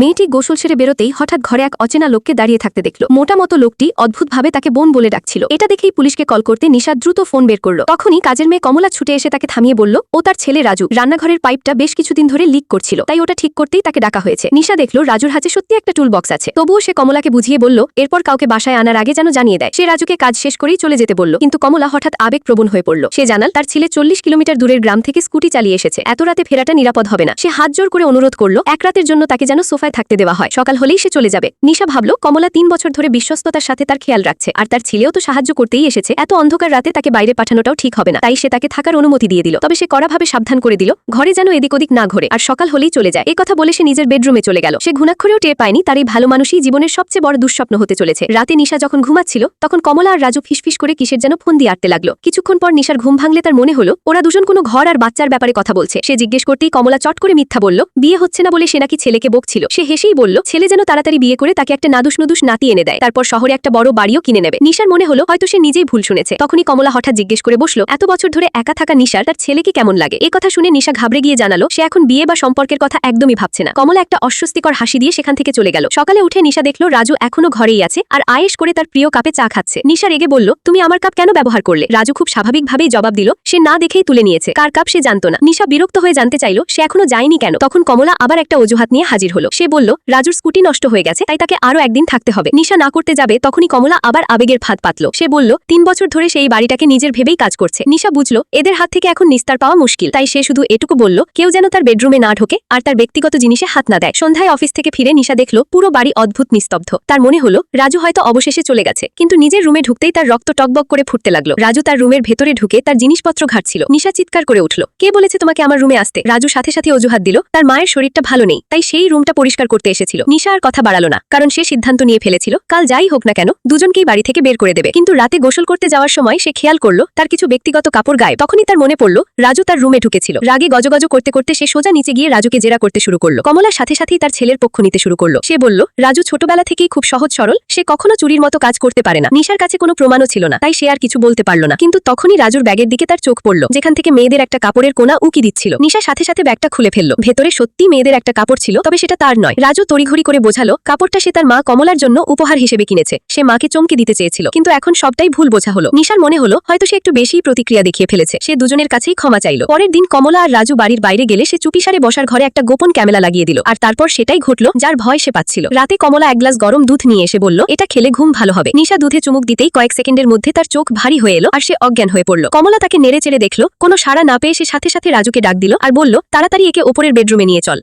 মেয়েটি গোসল সেরে বেরোতেই হঠাৎ ঘরে এক অচেনা লোককে দাঁড়িয়ে থাকতে দেখল। মোটা মতো লোকটি অদ্ভুতভাবে তাকে বোন বলে ডাকছিল। এটা দেখেই পুলিশকে কল করতে নিশা দ্রুত ফোন বের করল। তখনই কাজের মেয়ে কমলা ছুটে এসে তাকে থামিয়ে বলল ও তার ছেলে রাজু রান্নাঘরের পাইপটা বেশ কিছুদিন ধরে লিক করছিল, তাই ওটা ঠিক করতেই তাকে ডাকা হয়েছে। নিশা দেখল রাজুর হাতে সত্যি একটা টুল বক্স আছে। তবুও সে কমলাকে বুঝিয়ে বলল এরপর কাউকে বাসায় আনার আগে যেন জানিয়ে দেয়। সে রাজুকে কাজ শেষ করেই চলে যেতে বলল, কিন্তু কমলা হঠাৎ আবেগপ্রবণ হয়ে পড়ল। সে জানাল তার ছেলে 40 কিলোমিটার দূরের গ্রাম থেকে স্কুটি চালিয়ে এসেছে, এত রাতে ফেরাটা নিরাপদ হবে না। সে হাত জোর করে অনুরোধ করল এক রাতের জন্য তাকে যেন সোফায় থাকতে দেওয়া হয়, সকাল হলেই সে চলে যাবে। নিশা ভাবল কমলা 3 বছর ধরে বিশ্বস্ততার সাথে তার খেয়াল রাখছে, আর তার ছেলেও তো সাহায্য করতেই এসেছে। এত অন্ধকার রাতে তাকে বাইরে পাঠানোটাও ঠিক হবে না, তাই সে তাকে থাকার অনুমতি দিয়ে দিল। তবে সে কড়াভাবে সাবধান করে দিল ঘরে যেন এদিক ওদিক না ঘোরে, আর সকাল হলেই চলে যায়। এই কথা বলে সে নিজের বেডরুমে চলে গেল। সে ঘুণাক্ষরেও টের পায়নি তার এই ভালো মানুষই জীবনের সবচেয়ে বড় দুঃস্বপ্ন হতে চলেছে। রাতে নিশা যখন ঘুমাচ্ছিল তখন কমলা আর রাজু ফিসফিস করে কিসের যেন ফোন দিয়ে আটতে লাগলো। কিছুক্ষণ পর নিশার ঘুম ভাঙলে তার মনে হলো ওরা দুজন কোনো ঘর আর বাচ্চার ব্যাপারে কথা বলছে। সে জিজ্ঞেস করতেই কমলা চট করে মিথ্যা বলল, বিয়ে হচ্ছে না বলে সে নাকি ছেলেকে বকছিল। সে হেসেই বলল ছেলে যেন তাড়াতাড়ি বিয়ে করে তাকে একটা নাদুস নুদুস নাতি এনে দেয়, তারপর শহরে একটা বড় বাড়িও কিনে নেবে। নিশার মনে হলো হয়তো সে নিজেই ভুল শুনেছে। তখনই কমলা হঠাৎ জিজ্ঞেস করে বসলো এত বছর ধরে একা থাকা নিশার তার ছেলেকে কেমন লাগে। এই কথা শুনে নিশা ঘাবড়ে গিয়ে জানালো সে এখন বিয়ে বা সম্পর্কের কথা একদমই ভাবছে না। কমলা একটা অস্বস্তিকর হাসি দিয়ে সেখান থেকে চলে গেল। সকালে উঠে নিশা দেখলো রাজু এখনো ঘরেই আছে আর আয়েশ করে তার প্রিয় কাপে চা খাচ্ছে। নিশা রেগে বলল তুমি আমার কাপ কেন ব্যবহার করলে। রাজু খুব স্বাভাবিকভাবেই জবাব দিল সে না দেখেই তুলে নিয়েছে, কার কাপ সে জানতো না। নিশা বিরক্ত হয়ে জানতে চাইল সে এখনো যায়নি কেন। তখন কমলা আবার একটা অজুহাত নিয়ে হাজির হলো। সে বলল রাজুর স্কুটি নষ্ট হয়ে গেছে, তাই তাকে আরো একদিন থাকতে হবে। নিশা না করতে যাবে তখনই কমলা আবার আবেগের ফাঁদ পাতল। সে বলল 3 বছর ধরে সেই বাড়িটাকে নিজের ভেবেই কাজ করছে। নিশা বুঝলো এদের হাত থেকে এখন নিস্তার পাওয়া মুশকিল, তাই সে শুধু এটুকু বলল কেউ যেন তার বেডরুমে না ঢোকে আর তার ব্যক্তিগত জিনিসে হাত না দেয়। সন্ধ্যায় অফিস থেকে ফিরে নিশা দেখলো পুরো বাড়ি অদ্ভুত নিস্তব্ধ। তার মনে হলো রাজু হয়তো অবশেষে চলে গেছে, কিন্তু নিজের রুমে ঢুকতেই তার রক্ত টকবক করে ফুটতে লাগলো। রাজু তার রুমের ভেতরে ঢুকে তার জিনিসপত্র ঘাটছিল। নিশা চিৎকার করে উঠল, কে বলেছে তোমাকে আমার রুমে আসতে। রাজু সাথে সাথে অজুহাত দিল তার মায়ের শরীরটা ভালো নেই, তাই সেই রুমটা পরিষ্কার করতে এসেছিল। নিশা আর কথা বাড়ালো না, কারণ সে সিদ্ধান্ত নিয়ে ফেলেছিল কাল যাই হোক না কেন দুজনকেই বাড়ি থেকে বের করে দেবে। কিন্তু রাতে গোসল করতে যাওয়ার সময় সে খেয়াল করলো তার কিছু ব্যক্তিগত কাপড় গায়ে। তখনই তার মনে পড়ল রাজু তার রুমে ঢুকেছিল। রাগে গজগজ করতে করতে সে সোজা নিচে গিয়ে রাজুকে জেরা করতে শুরু করলো। কমলার সাথে সাথেই তার ছেলের পক্ষ নিতে শুরু করলো। সে বলল রাজু ছোটবেলা থেকেই খুব সহজ সরল, সে কখনো চুরির মতো কাজ করতে পারে না। নিশার কাছে কোনো প্রমাণও ছিল না, তাই সে আর কিছু বলতে পারল না। কিন্তু তখনই রাজুর ব্যাগের দিকে তার চোখ পড়ল, যেখান থেকে মেয়েদের একটা কাপড়ের কোনা উকি দিচ্ছিল। নিশা সাথে সাথে ব্যাগটা খুলে ফেলল। ভেতরে সত্যি মেয়েদের একটা কাপড় ছিল, তবে সেটা তার নয়। রাজু তড়িঘড়ি করে বোঝালো কাপড়টা সে তার মা কমলার জন্য উপহার হিসেবে কিনেছে। সে মাকে চমকে দিতে চেয়েছিল, কিন্তু এখন সবটাই ভুল বোঝা হলো। নিশার মনে হলো হয়তো সে একটু বেশি প্রতিক্রিয়া দেখিয়ে ফেলেছে। সে দুজনের কাছেই ক্ষমা চাইল। পরের দিন কমলা আর রাজু বাড়ির বাইরে গেলে সে চুপিসারে বসার ঘরে একটা গোপন ক্যামেরা লাগিয়ে দিল। আর তারপর সেটাই ঘটলো যার ভয় সে পাচ্ছিল। রাতে কমলা এক গ্লাস গরম দুধ নিয়ে এসে বলল এটা খেলে ঘুম ভালো হবে। নিশা দুধে চুমুক দিতেই কয়েক সেকেন্ডের মধ্যে তার চোখ ভারী হয়ে এলো আর সে অজ্ঞান হয়ে পড়ল। কমলা তাকে নেড়ে চেড়ে দেখলো, কোনো সাড়া না পেয়ে সে সাথে সাথে রাজুকে ডাক দিল আর বলল তাড়াতাড়ি একে ওপরের বেডরুমে নিয়ে চল।